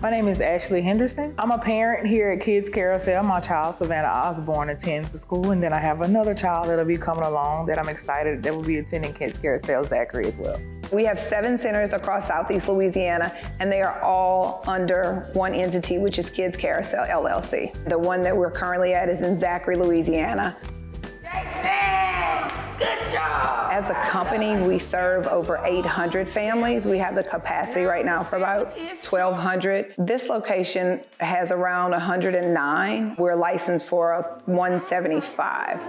My name is Ashley Henderson. I'm a parent here at Kidz Karousel. My child, Savannah Osborne, attends the school, and then I have another child that'll be coming along that I'm excited that will be attending Kidz Karousel, Zachary, as well. We have 7 centers across Southeast Louisiana, and they are all under one entity, which is Kidz Karousel, LLC. The one that we're currently at is in Zachary, Louisiana. Good job. As a company, we serve over 800 families. We have the capacity right now for about 1,200. This location has around 109. We're licensed for 175.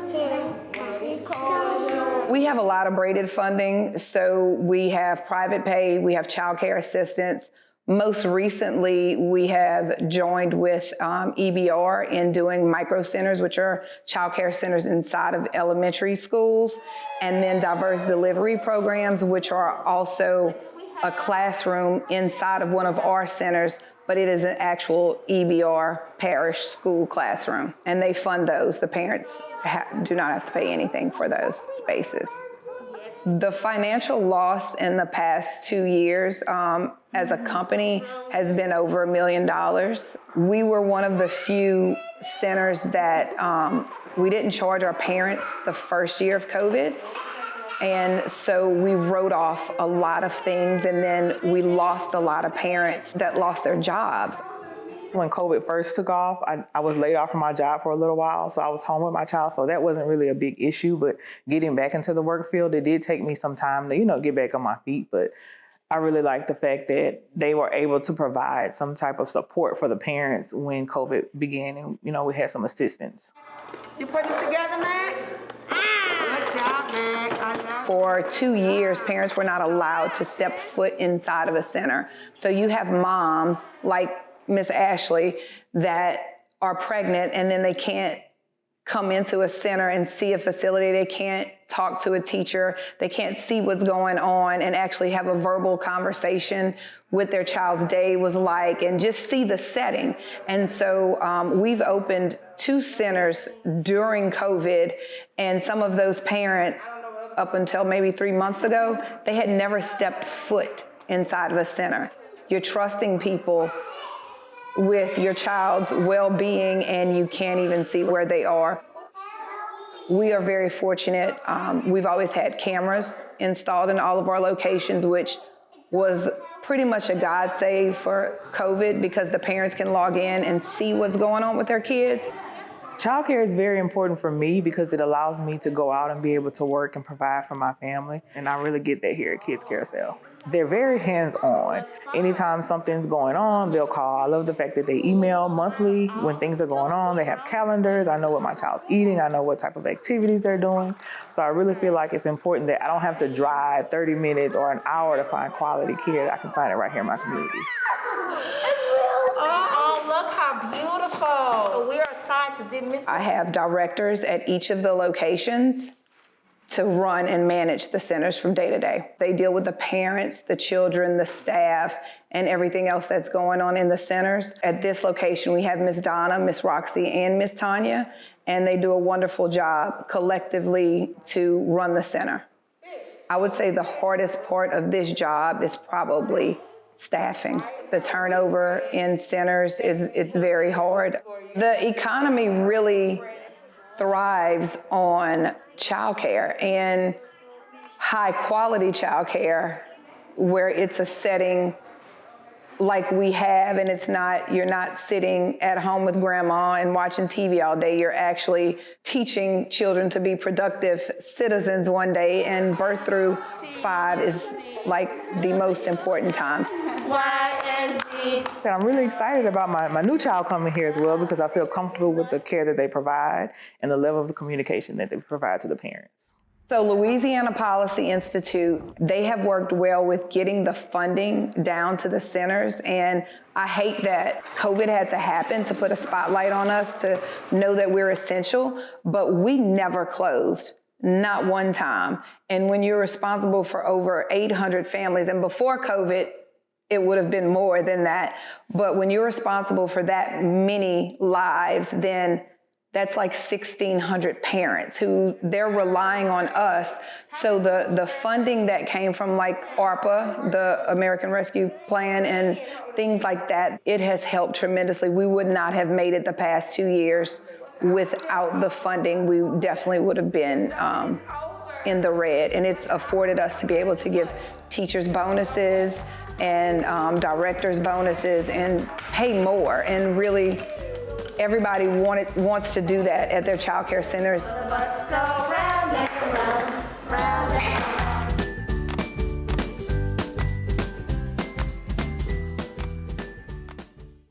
We have a lot of braided funding, so we have private pay, we have child care assistance. Most recently, we have joined with EBR in doing micro centers, which are child care centers inside of elementary schools, and then diverse delivery programs, which are also a classroom inside of one of our centers, but it is an actual EBR parish school classroom, and they fund those. The parents do not have to pay anything for those spaces. The financial loss in the past 2 years as a company has been over $1 million. We were one of the few centers that we didn't charge our parents the first year of COVID. And so we wrote off a lot of things, and then we lost a lot of parents that lost their jobs. When COVID first took off, I was laid off from my job for a little while, so I was home with my child, so that wasn't really a big issue. But getting back into the work field, it did take me some time to, get back on my feet. But I really like the fact that they were able to provide some type of support for the parents when COVID began, and we had some assistance. You put it together, Mac? Good job, Mac. For 2 years, parents were not allowed to step foot inside of a center. So you have moms like Miss Ashley that are pregnant, and then they can't come into a center and see a facility. They can't talk to a teacher. They can't see what's going on and actually have a verbal conversation with their child's day was like and just see the setting. And so we've opened 2 centers during COVID, and some of those parents, up until maybe 3 months ago, they had never stepped foot inside of a center. You're trusting people with your child's well-being, and you can't even see where they are. We are very fortunate. We've always had cameras installed in all of our locations, which was pretty much a godsend for COVID because the parents can log in and see what's going on with their kids. Childcare is very important for me because it allows me to go out and be able to work and provide for my family, and I really get that here at Kidz Karousel. They're very hands-on. Anytime something's going on, they'll call. I love the fact that they email monthly when things are going on. They have calendars. I know what my child's eating. I know what type of activities they're doing. So I really feel like it's important that I don't have to drive 30 minutes or an hour to find quality care. I can find it right here in my community. Oh, look how beautiful. So we are scientists, didn't miss. I have directors at each of the locations to run and manage the centers from day to day. They deal with the parents, the children, the staff, and everything else that's going on in the centers. At this location, we have Miss Donna, Miss Roxy, and Miss Tanya, and they do a wonderful job collectively to run the center. I would say the hardest part of this job is probably staffing. The turnover in centers it's very hard. The economy really thrives on childcare and high quality childcare where it's a setting like we have, and you're not sitting at home with grandma and watching TV all day. You're actually teaching children to be productive citizens one day, and birth through 5 is like the most important times. I'm really excited about my new child coming here as well because I feel comfortable with the care that they provide and the level of communication that they provide to the parents. So Louisiana Policy Institute, they have worked well with getting the funding down to the centers, and I hate that COVID had to happen to put a spotlight on us to know that we're essential, but we never closed, not one time. And when you're responsible for over 800 families, and before COVID, it would have been more than that, but when you're responsible for that many lives, then that's like 1,600 parents who they're relying on us. So the funding that came from like ARPA, the American Rescue Plan, and things like that, it has helped tremendously. We would not have made it the past 2 years without the funding. We definitely would have been in the red, and it's afforded us to be able to give teachers bonuses and directors bonuses and pay more, and really everybody wants to do that at their child care centers. Let's go round and round, round and round.